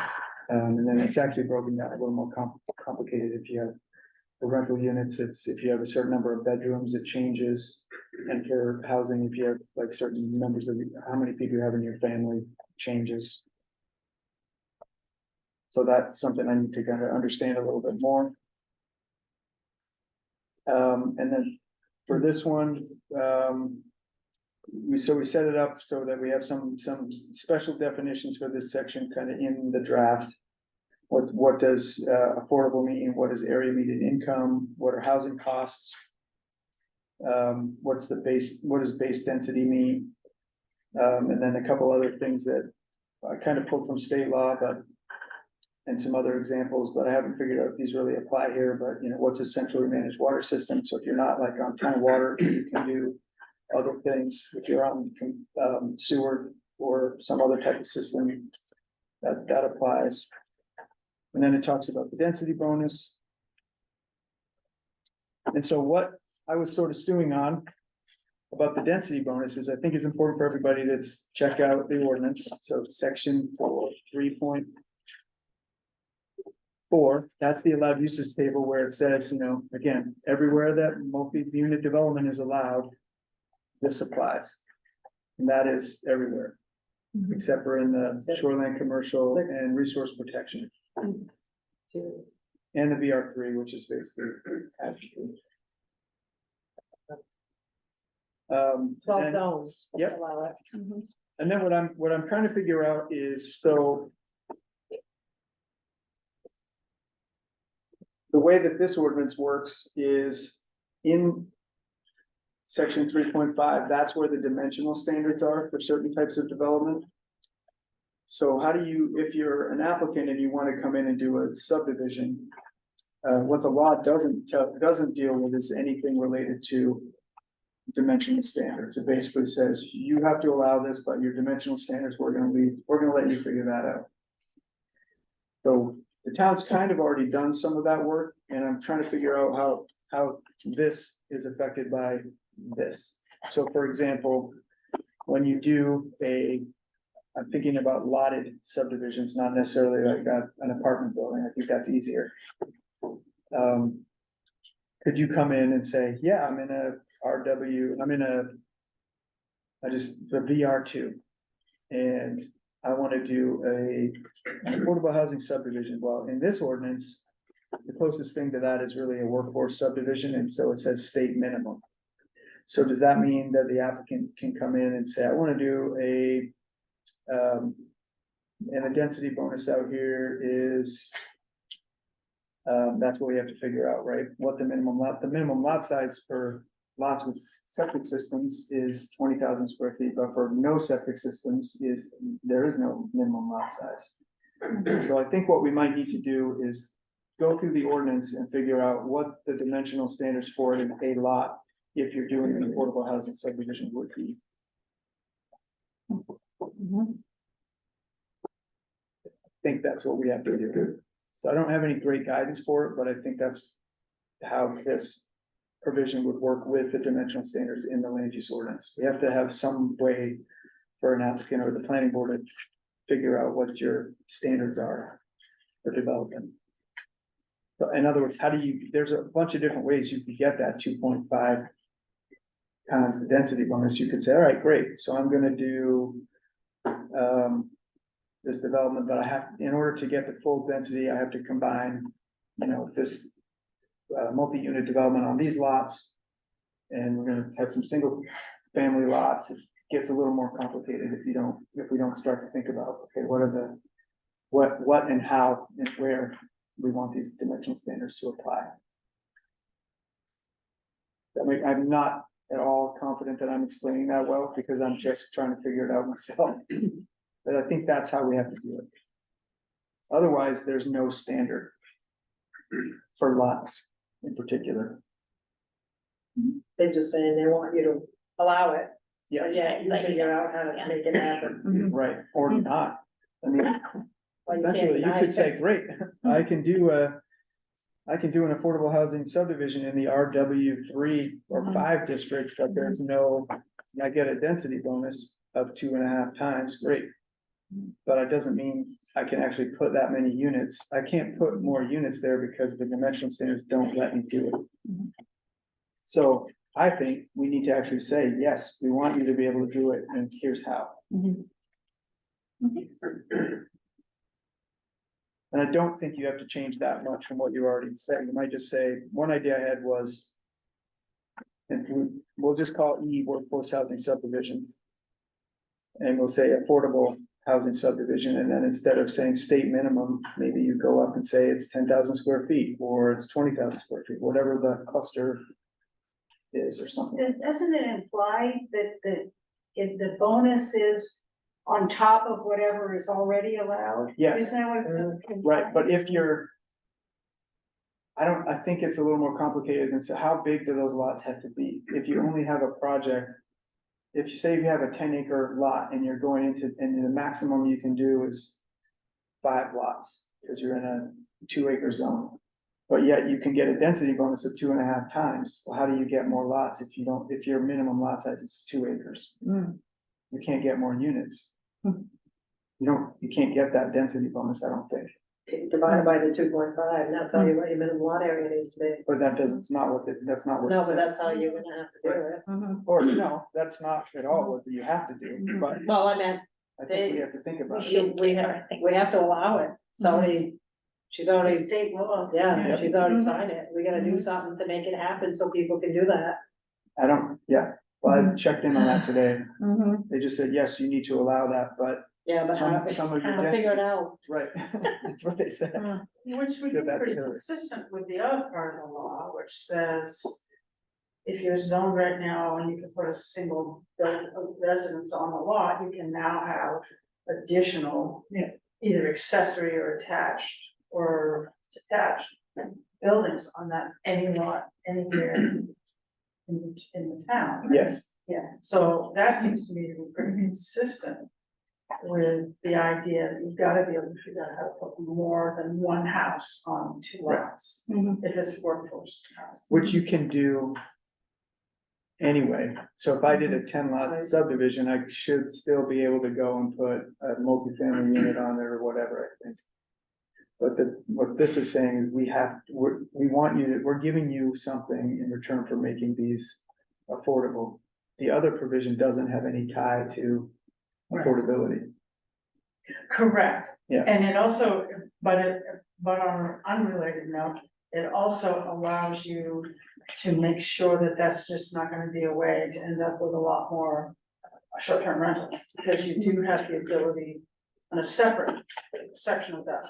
And then it's actually broken down a little more complicated. If you have the rental units, it's if you have a certain number of bedrooms, it changes. And for housing, if you have like certain numbers of how many people you have in your family, changes. So that's something I need to kind of understand a little bit more. And then for this one, we set it up so that we have some special definitions for this section kind of in the draft. What does affordable mean? What is area median income? What are housing costs? What does base density mean? And then a couple other things that I kind of pulled from state law, and some other examples, but I haven't figured out if these really apply here, but you know, what's a centrally managed water system? So if you're not like on town water, you can do other things. If you're on sewer or some other type of system, that applies. And then it talks about the density bonus. And so what I was sort of stewing on about the density bonus is I think it's important for everybody to check out the ordinance. So section 3.4, that's the allowed uses table where it says, you know, again, everywhere that multi-unit development is allowed, this applies. And that is everywhere, except for in the shoreline commercial and resource protection. And the VR3, which is basically has to be. 12 and- zones. Yep. Allow it. And then what I'm trying to figure out is, so. The way that this ordinance works is in. Section 3.5, that's where the dimensional standards are for certain types of development. So how do you, if you're an applicant and you want to come in and do a subdivision, what the law doesn't deal with is anything related to dimensional standards. It basically says you have to allow this, but your dimensional standards, we're gonna let you figure that out. So the town's kind of already done some of that work, and I'm trying to figure out how this is affected by this. So for example, when you do I'm thinking about lotted subdivisions, not necessarily like an apartment building. I think that's easier. Could you come in and say, yeah, I'm in a the VR2. And I want to do an affordable housing subdivision. Well, in this ordinance, the closest thing to that is really a workforce subdivision, and so it says state minimum. So does that mean that the applicant can come in and say, I want to do and the density bonus out here is, that's what we have to figure out, right? What the minimum lot size for lots with septic systems is 20,000 square feet, but for no septic systems there is no minimum lot size. So I think what we might need to do is go through the ordinance and figure out what the dimensional standards for a lot, if you're doing an affordable housing subdivision, would be. I think that's what we have to do. So I don't have any great guidance for it, but I think that's how this provision would work with the dimensional standards in the land use ordinance. We have to have some way for an applicant or the planning board to figure out what your standards are for development. So in other words, there's a bunch of different ways you could get that 2.5 times the density bonus. You could say, all right, great. So I'm gonna do this development, but in order to get the full density, I have to combine, this multi-unit development on these lots. And we're gonna have some single family lots. It gets a little more complicated if we don't start to think about, okay, what and how and where we want these dimensional standards to apply. I'm not at all confident that I'm explaining that well, because I'm just trying to figure it out myself. But I think that's how we have to do it. Otherwise, there's no standard for lots in particular. They're just saying they want you to allow it. Yeah. But yeah, you figure out how to make it happen. Right, or not. I mean, Well, you can't eventually you deny could say, it. great, I can do an affordable housing subdivision in the RW3 or 5 district, but there's I get a density bonus of 2.5 times, great. But it doesn't mean I can actually put that many units. I can't put more units there because the dimensional standards don't let me do it. So I think we need to actually say, yes, we want you to be able to do it, and here's how. And I don't think you have to change that much from what you already said. You might just say, one idea I had was, and we'll just call E workforce housing subdivision. And we'll say affordable housing subdivision, and then instead of saying state minimum, maybe you go up and say it's 10,000 square feet, or it's 20,000 square feet, whatever the cluster is, or something. Doesn't it imply that if the bonus is on top of whatever is already allowed? Yes. Isn't that what it's? Right, but if you're, I think it's a little more complicated than, so how big do those lots have to be? If you only have a project, if you say you have a 10-acre lot and you're going into, and the maximum you can do is 5 lots, because you're in a 2-acre zone. But yet you can get a density bonus of 2.5 times. Well, how do you get more lots if your minimum lot size is 2 acres? You can't get more units. You can't get that density bonus, I don't think. Divided by the 2.5, and that's how you, what your minimum lot area needs to be. But that's not what that's not what. No, it but says. that's how you're gonna have to do it. Or no, that's not at all what you have to do, but Well, I meant, I think we have to think about it. we have to allow it, so she's already, State law. yeah, she's already signed it, we gotta do something to make it happen so people can do that. Well, I checked in on that today. They just said, yes, you need to allow that, but Yeah, but some how, of your how to figure it density, out. right, that's what they said. Which would be Go back pretty to it. consistent with the other part of the law, which says. If you're zoned right now and you can put a single residence on the lot, you can now have additional. Yeah. Either accessory or attached or detached buildings on that any lot anywhere in the town. right? Yes, Yeah, so that seems to me to be pretty consistent with the idea that you've gotta be able to figure out how to put more than one house on two lots. If it's workforce house. which you can do anyway. So if I did a 10 lot subdivision, I should still be able to go and put a multifamily unit on there or whatever, I think. But what this is saying is we're giving you something in return for making these affordable. The other provision doesn't have any tie to affordability. Correct. Yeah. And it also, but on an unrelated note, it also allows you to make sure that that's just not gonna be a way to end up with a lot more short-term rentals, because you do have the ability on a separate section of that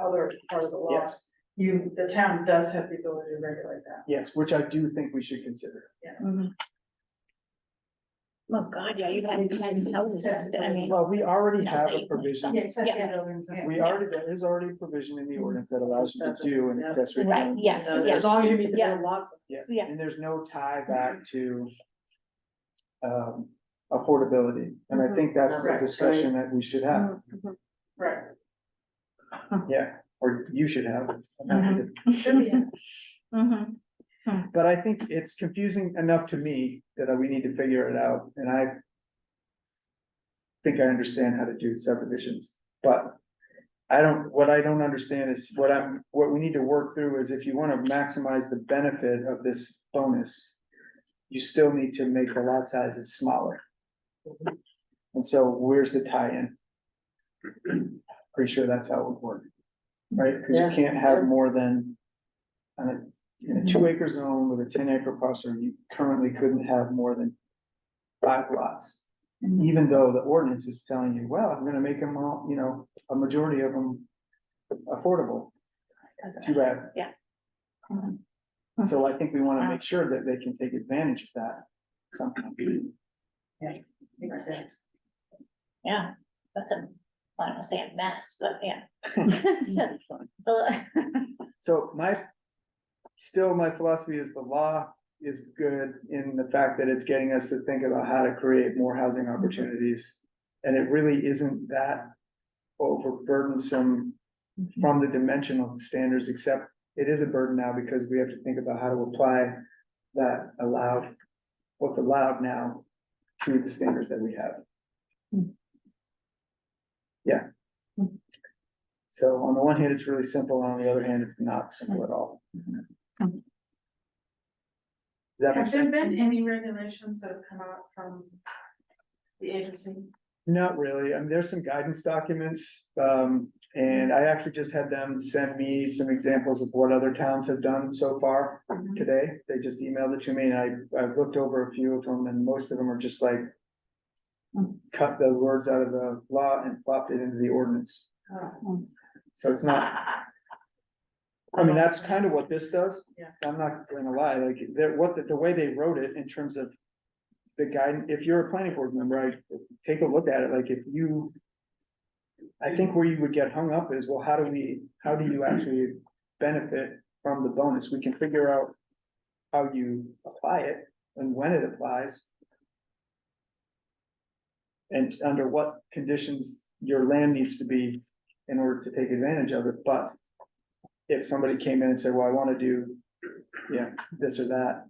other part of the law. Yes. The town does have the ability to regulate that. Yes, which I do think we should consider. Oh, God, yeah, you've had intense houses, I mean. Well, we already have a provision. Yeah, accessory buildings and- There is already a provision in the ordinance that allows you to do an accessory. Right, dwelling. yes, yeah. As long as you meet the Yeah. build lots. Yeah, Yeah. and there's no tie back to affordability, and I think that's the Right, discussion that we should have, Right. yeah, or you should have. Should be. But I think it's confusing enough to me that we need to figure it out, and I think I understand how to do subdivisions, but what I don't understand is what we need to work through is if you wanna maximize the benefit of this bonus, you still need to make the lot sizes smaller. And so where's the tie-in? Pretty sure that's how it would work, right? Cause you can't have more than in a 2 acre zone with a 10 acre parcel, you currently couldn't have more than 5 lots. Even though the ordinance is telling you, well, I'm gonna make them all, a majority of them affordable. Too bad. Yeah. So I think we wanna make sure that they can take advantage of that somehow. Makes sense. Yeah, that's I don't wanna say a mess, but yeah. So my philosophy is the law is good in the fact that it's getting us to think about how to create more housing opportunities. And it really isn't that overburdensome from the dimensional standards, except it is a burden now because we have to think about how to apply what's allowed now to the standards that we have. Yeah. So on the one hand, it's really simple, on the other hand, it's not simple at all. Does that make Have there sense? been any regulations that have come out from the agency? Not really. I mean, there's some guidance documents, and I actually just had them send me some examples of what other towns have done so far today. They just emailed it to me and I've looked over a few of them and most of them are just like cut the words out of the law and plopped it into the ordinance. So it's not. I mean, that's kind of what this does. Yeah. I'm not gonna lie, like, the way they wrote it in terms of the guidance, if you're a planning board member, take a look at it, like, I think where you would get hung up is, well, how do you actually benefit from the bonus? We can figure out how you apply it and when it applies. And under what conditions your land needs to be in order to take advantage of it, but if somebody came in and said, well, I wanna do, this or that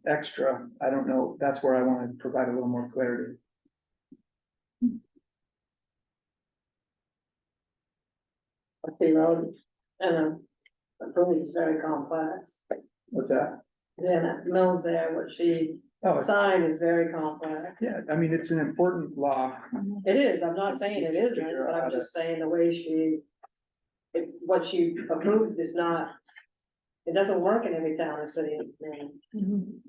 extra, I don't know, that's where I wanna provide a little more clarity. The road and the building is very complex. What's that? Then at Mills there, what she Oh, signed is very complex. yeah, I mean, it's an important law. It is, I'm not saying it isn't, but I'm just saying the way what she approved is not, it doesn't work in every town or city.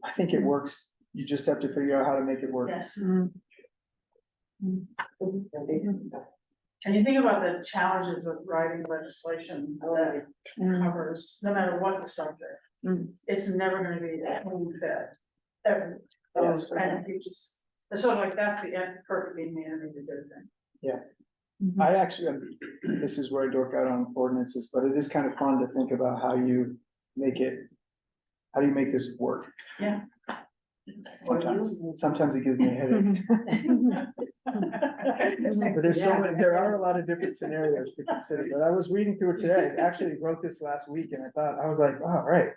I think it works. You just have to figure out how to make it work. Yes. And you think about the challenges of writing legislation that covers, no matter what the subject, it's never gonna be that home fed. Ever. Yes. And you just So like, that's the end, perfect animated thing. I actually, this is where I dork out on ordinances, but it is kind of fun to think about how you make it. How do you make this work? Yeah. Sometimes it gives me a headache, but there's so many, there are a lot of different scenarios to consider, but I was reading through it today, I actually wrote this last week and I was like, oh, right.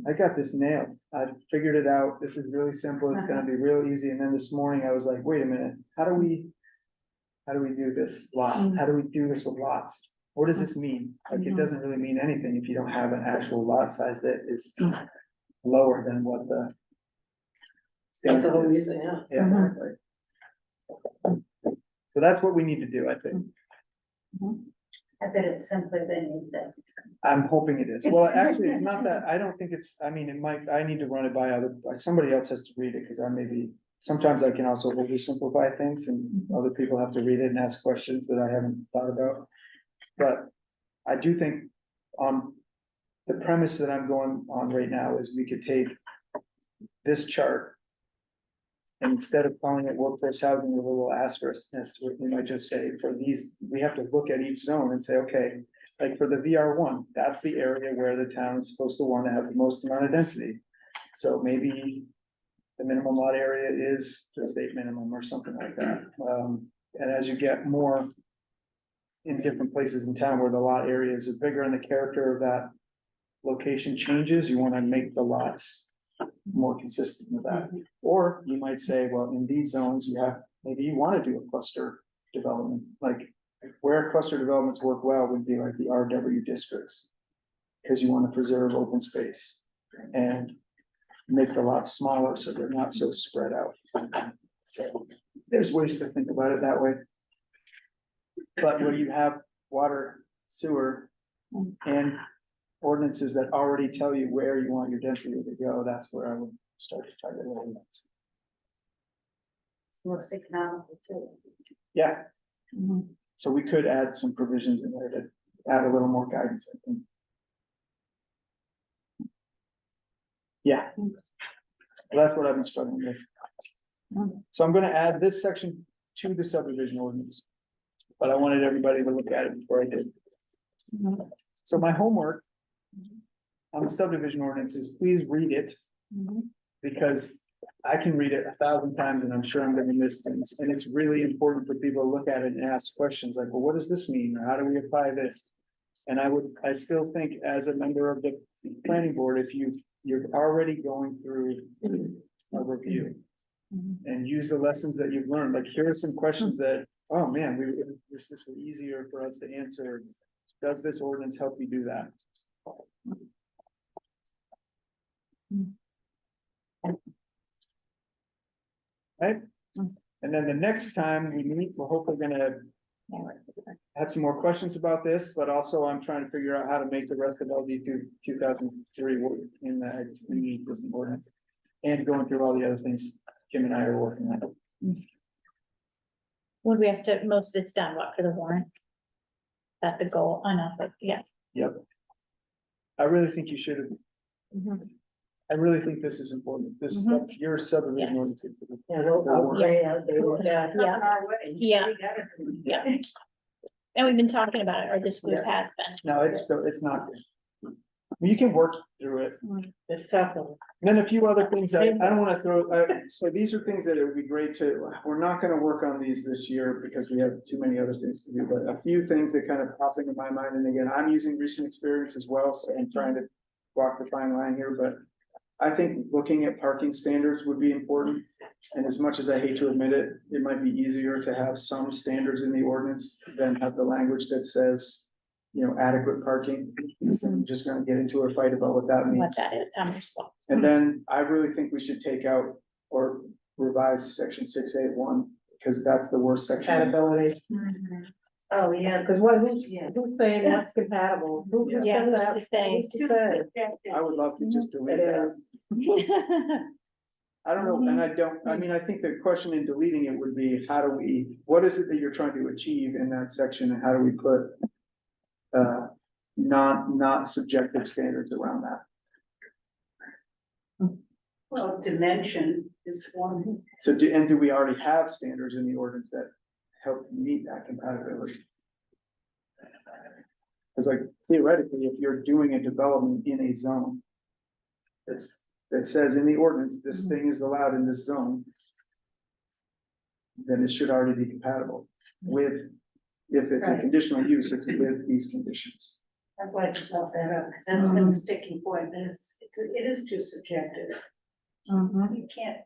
I got this nailed, I figured it out, this is really simple, it's gonna be real easy, and then this morning I was like, wait a minute, how do we do this lot, how do we do this with lots? What does this mean? Like, it doesn't really mean anything if you don't have an actual lot size that is lower than what the. That's the whole standard is. reason, yeah. Yeah, exactly. So that's what we need to do, I think. I bet it's simpler than you think. I'm hoping it is. Well, actually, it's not that, I don't think it's, I mean, it might, I need to run it by somebody else has to read it, because I maybe, sometimes I can also oversimplify things and other people have to read it and ask questions that I haven't thought about. But I do think, the premise that I'm going on right now is we could take this chart. And instead of calling it workforce housing with a little asterisk, we might just say for these, we have to look at each zone and say, okay, like for the VR1, that's the area where the town is supposed to want to have the most amount of density. So maybe the minimum lot area is the state minimum or something like that. And as you get more in different places in town where the lot areas are bigger and the character of that location changes, you want to make the lots more consistent with that. Or you might say, well, in these zones, maybe you want to do a cluster development, like where cluster developments work well would be like the RW districts. Because you want to preserve open space and make the lots smaller so they're not so spread out. So there's ways to think about it that way. But when you have water, sewer, and ordinances that already tell you where you want your density to go, that's where I would start to target ordinance. It's most economical too. Yeah. So we could add some provisions in there to add a little more guidance, I think. Yeah. Well, that's what I've been struggling with. So I'm gonna add this section to the subdivision ordinance. But I wanted everybody to look at it before I did. So my homework on the subdivision ordinance is please read it. Because I can read it 1,000 times and I'm sure I'm gonna miss things. And it's really important for people to look at it and ask questions like, well, what does this mean? Or how do we apply this? And I still think as a member of the planning board, if you're already going through a review and use the lessons that you've learned, like here are some questions that, oh man, this was easier for us to answer. Does this ordinance help you do that? Right? And then the next time we meet, we're hopefully gonna have some more questions about this, but also I'm trying to figure out how to make the rest of LD 2003 work in the existing ordinance. And going through all the other things Kim and I are working on. Would we have to, most of it's done, what, for the warrant? That's the goal, I know, but yeah. Yep. I really think you should have. I really think this is important. This is your subdivision. Yes. ordinance. Yeah, we'll Yeah. yeah. Yeah. Our way. Yeah. We gotta do it. Yeah. And we've been talking about it, or this group has been. No, it's not good. You can work through it. It's tough. And then a few other things I don't wanna throw, so these are things that it would be great we're not gonna work on these this year because we have too many other things to do, but a few things that kind of pop into my mind, and again, I'm using recent experience as well, so I'm trying to walk the fine line here, but I think looking at parking standards would be important. And as much as I hate to admit it, it might be easier to have some standards in the ordinance than have the language that says, adequate parking. Because I'm just gonna get into a fight about what that means. What that is, how much spot. And then I really think we should take out or revise section 681, because that's the worst section. Compatibility, Oh, yeah. because who's saying what's compatible? Who's Yeah. gonna Who's have- to say? who's to say? I would love to just delete It that. is. I don't know, and I think the question in deleting it would be, what is it that you're trying to achieve in that section, and how do we put not subjective standards around that? Well, dimension is one. So do we already have standards in the ordinance that help meet that compatibility? Cause like theoretically, if you're doing a development in a zone. That says in the ordinance, this thing is allowed in this zone. Then it should already be compatible with, if it's a Right. conditional use, it's with these conditions. I'm glad you brought that up, because that's been a sticking point, and it is too subjective. You can't,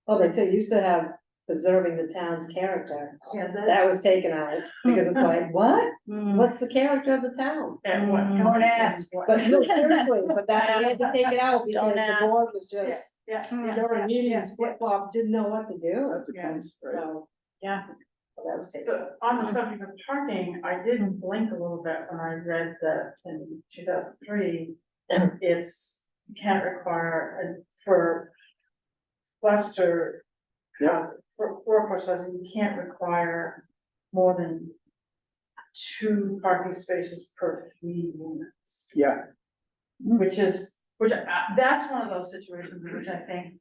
Well, they used to have preserving the town's character. yeah, That was taken out because it's like, what? Mm. What's the character of the town? And what? don't ask. But no, seriously, but that, we had to take it out because Don't the ask. board was just, Yeah, during meetings, flip-flop, didn't know what to do. That depends, right? So, Yeah. so that was taken. so on the subject of parking, I did blink a little bit when I read that in 2003, it's, you can't require, for cluster, for workforce housing, you can't require more than 2 parking spaces per 3 units. Yeah, That's one of those situations in which I think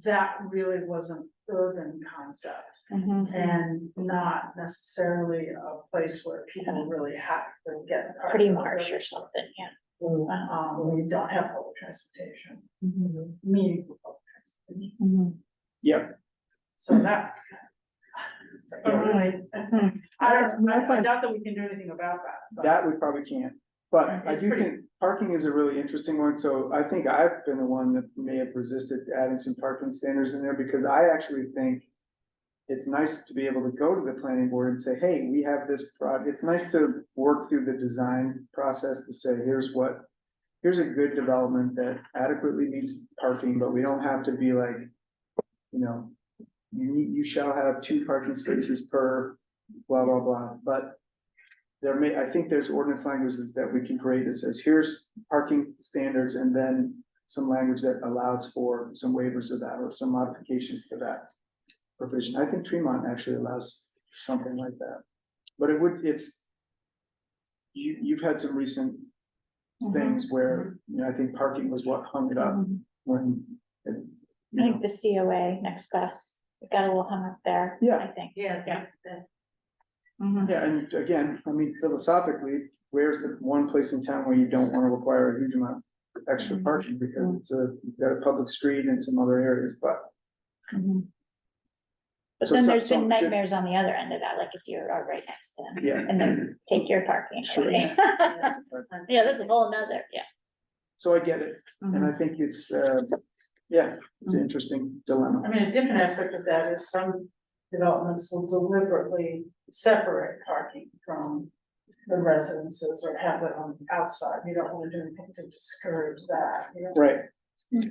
that really was an urban concept and not necessarily a place where people really have to get. Pretty marsh or something, yeah. When you don't have public transportation, meaningful public transportation, yeah, so that. But really, I doubt that we can do anything about that. but- that we probably can't. But I It's do pretty- think parking is a really interesting one, so I think I've been the one that may have resisted adding some parking standards in there, because I actually think. It's nice to be able to go to the planning board and say, hey, we have this it's nice to work through the design process to say, here's a good development that adequately meets parking, but we don't have to be like, you know. You shall have 2 parking spaces per blah, blah, blah, but. I think there's ordinance languages that we can create that says, here's parking standards, and then some language that allows for some waivers of that or some modifications to that provision. I think Tremont actually allows something like that. But you've had some recent things where, I think parking was what hung it up when. I think the COA next best, it got a little hung up there. Yeah. I think. Yeah, Yeah. Yeah, and again, I mean, philosophically, where's the one place in town where you don't want to require a huge amount of extra parking, because you've got a public street and some other areas, but. But So then some- there's some been good- nightmares on the other end of that, like if you're right next to them. Yeah. And then take your parking. Sure. away. Yeah, that's a whole nother, yeah. So I get it, and I think it's, it's an interesting dilemma. I mean, a different aspect of that is some developments will deliberately separate parking from the residences or have it on the outside. You don't want to do anything to discourage that, you know? Right.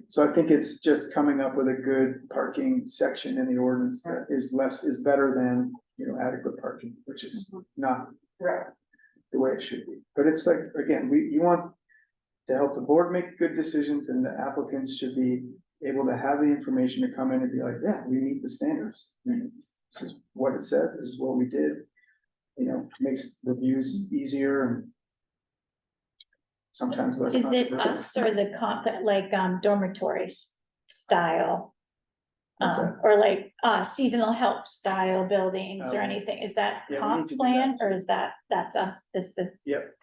So I think it's just coming up with a good parking section in the ordinance that is better than, adequate parking, which is not Right. the way it should be. But it's like, again, you want to help the board make good decisions, and the applicants should be able to have the information to come in and be like, yeah, we meet the standards. This is what it says, this is what we did. Makes reviews easier and sometimes less. Is it controversial. us or the like dormitories style? What's that? Or like seasonal help style buildings or Oh. anything? Is that Yeah, we comp need to do plan that. or is that's us, this? Yep.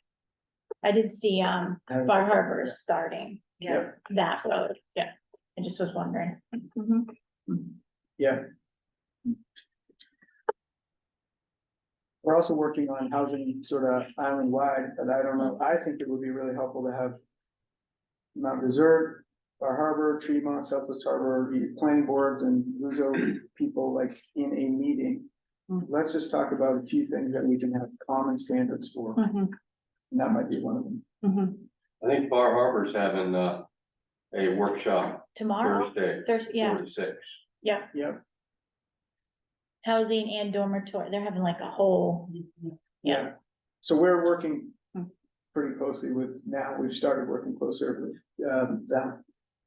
I did see Bar Harbor starting Yeah, that road, yeah. I just was wondering. yeah. We're also working on housing sort of island wide, but I don't know, I think it would be really helpful to have. Mount Desert, Bar Harbor, Tremont, Southwest Harbor, the planning boards and LUZO people like in a meeting. Let's just talk about a few things that we can have common standards for, and that might be one of them. I think Bar Harbor's having a workshop Tomorrow, Thursday, yeah, 4 to 6. Yep, housing and dormitory, they're having like a whole, yeah. So we're working pretty closely with, now we've started working closer with them,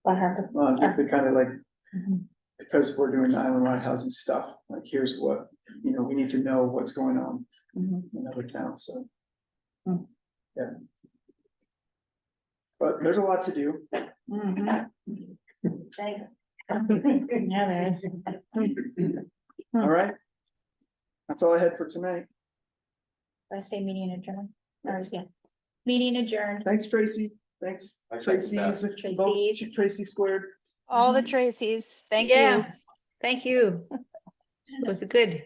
Bar Harbor. just to kind of like, Mhm. because we're doing the island wide housing stuff, like here's what, we need to know what's going on Mhm. in other towns, so. Mm. Yeah. But there's a lot to do. Mhm. Yeah, there is. All right. That's all I had for tonight. I say meeting adjourned. Or, yeah. Meeting adjourned. Thanks, Tracy. Thanks, I second that. Tracy's, both Tracy's. Tracy squared. All the Tracys, thank you. Yeah, thank you. It was good.